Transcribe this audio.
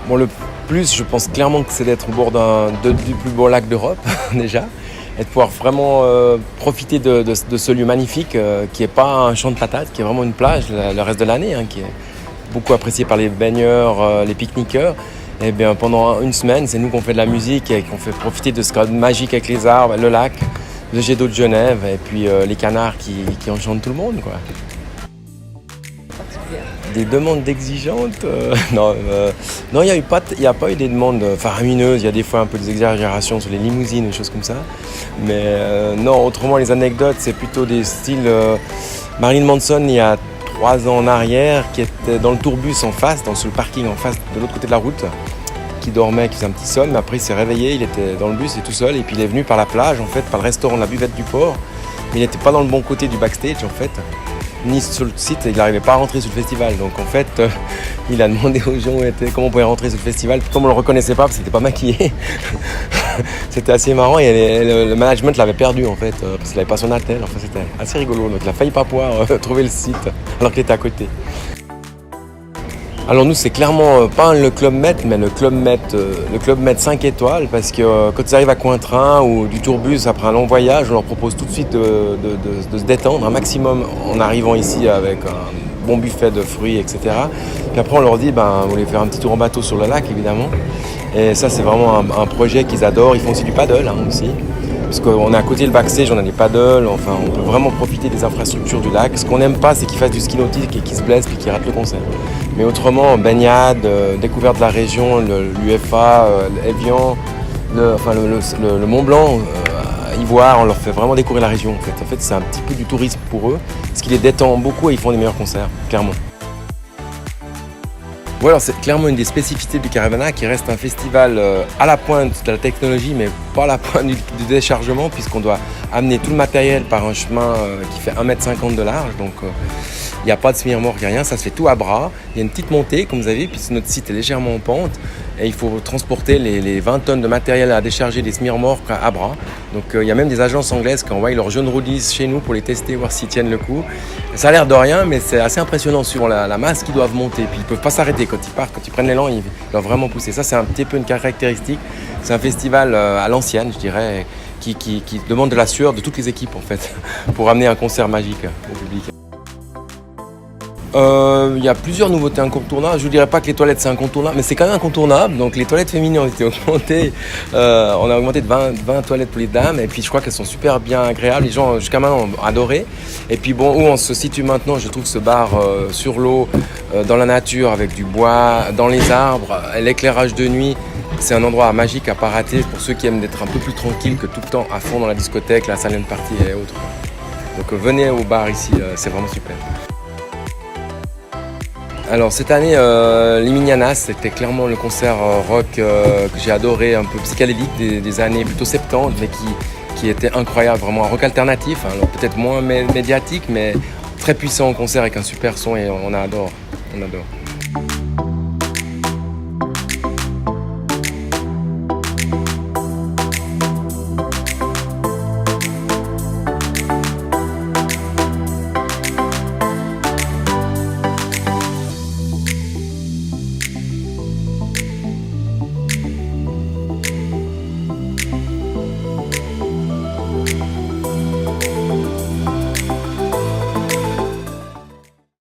Bon, le plus, je pense clairement que c'est d'être au bord du plus beau lac d'Europe, déjà, et de pouvoir vraiment profiter de ce lieu magnifique qui n'est pas un champ de patates, qui est vraiment une plage le reste de l'année, hein, qui est beaucoup apprécié par les baigneurs, les pique-niqueurs. Et bien, pendant une semaine, c'est nous qu'on fait de la musique et qu'on fait profiter de ce cadre magique avec les arbres, le lac, le jet d'eau de Genève et puis les canards qui enchantent tout le monde, quoi. Des demandes exigeantes non, il n'y a pas eu des demandes faramineuses. Il y a des fois un peu des exagérations sur les limousines, des choses comme ça. Mais non, autrement, les anecdotes, c'est plutôt des styles... Marilyn Manson, il y a 3 ans en arrière, qui était dans le tourbus en face, sur le parking en face, de l'autre côté de la route, qui dormait, qui faisait un petit somme. Mais après, il s'est réveillé, il était dans le bus et tout seul. Et puis, il est venu par la plage, en fait, par le restaurant de la buvette du port. Mais il n'était pas dans le bon côté du backstage, en fait, ni sur le site, il n'arrivait pas à rentrer sur le festival. Donc en fait, il a demandé aux gens comment on pouvait rentrer sur le festival. Puis comme on ne le reconnaissait pas parce qu'il n'était pas maquillé, c'était assez marrant. Et le management l'avait perdu en fait, parce qu'il n'avait pas son attel. Enfin, c'était assez rigolo. Donc il a failli pas pouvoir trouver le site alors qu'il était à côté. Alors nous, c'est clairement pas le Club Med, mais le Club Med 5 étoiles, parce que quand ils arrivent à Cointrin ou du tourbus après un long voyage, on leur propose tout de suite de se détendre un maximum en arrivant ici avec un bon buffet de fruits, etc. Puis après, on leur dit, vous voulez faire un petit tour en bateau sur le lac, évidemment. Et ça, c'est vraiment un projet qu'ils adorent. Ils font aussi du paddle, aussi. Parce qu'on est à côté du backstage, on a des paddles, enfin on peut vraiment profiter des infrastructures du lac. Ce qu'on n'aime pas, c'est qu'ils fassent du ski nautique et qu'ils se blessent et qu'ils ratent le concert. Mais autrement, baignade, découverte de la région, l'UFA, l'Evian, le Mont Blanc, Ivoire, on leur fait vraiment découvrir la région. En fait, c'est un petit peu du tourisme pour eux, ce qui les détend beaucoup et ils font des meilleurs concerts, clairement. Oui, alors c'est clairement une des spécificités du Caravana qui reste un festival à la pointe de la technologie, mais pas à la pointe du déchargement, puisqu'on doit amener tout le matériel par un chemin qui fait 1,50 m de large. Donc il n'y a pas de semi-remorque, rien, ça se fait tout à bras. Il y a une petite montée, comme vous avez vu, puisque notre site est légèrement en pente. Et il faut transporter les 20 tonnes de matériel à décharger des semi-remorques à bras. Donc il y a même des agences anglaises qui envoient leurs jeunes roadies chez nous pour les tester, voir s'ils tiennent le coup. Ça a l'air de rien, mais c'est assez impressionnant sur la masse qu'ils doivent monter. Puis ils ne peuvent pas s'arrêter quand ils partent, quand ils prennent l'élan, ils doivent vraiment pousser. Ça, c'est un petit peu une caractéristique. C'est un festival à l'ancienne, je dirais, qui demande de la sueur de toutes les équipes, en fait, pour amener un concert magique au public. Il y a plusieurs nouveautés incontournables. Je ne vous dirais pas que les toilettes c'est incontournable, mais c'est quand même incontournable. Donc les toilettes féminines ont été augmentées. On a augmenté de 20 toilettes pour les dames. Et puis je crois qu'elles sont super bien agréables. Les gens jusqu'à maintenant ont adoré. Et puis bon, où on se situe maintenant, je trouve ce bar sur l'eau, dans la nature, avec du bois, dans les arbres, l'éclairage de nuit. C'est un endroit magique à pas rater pour ceux qui aiment d'être un peu plus tranquille que tout le temps à fond dans la discothèque, la silent party et autres. Donc venez au bar ici, c'est vraiment super. Alors cette année, Liminianas, c'était clairement le concert rock que j'ai adoré, un peu psychédélique des années plutôt 70, mais qui était incroyable, vraiment un rock alternatif, hein, peut-être moins médiatique, mais très puissant en concert avec un super son et on adore.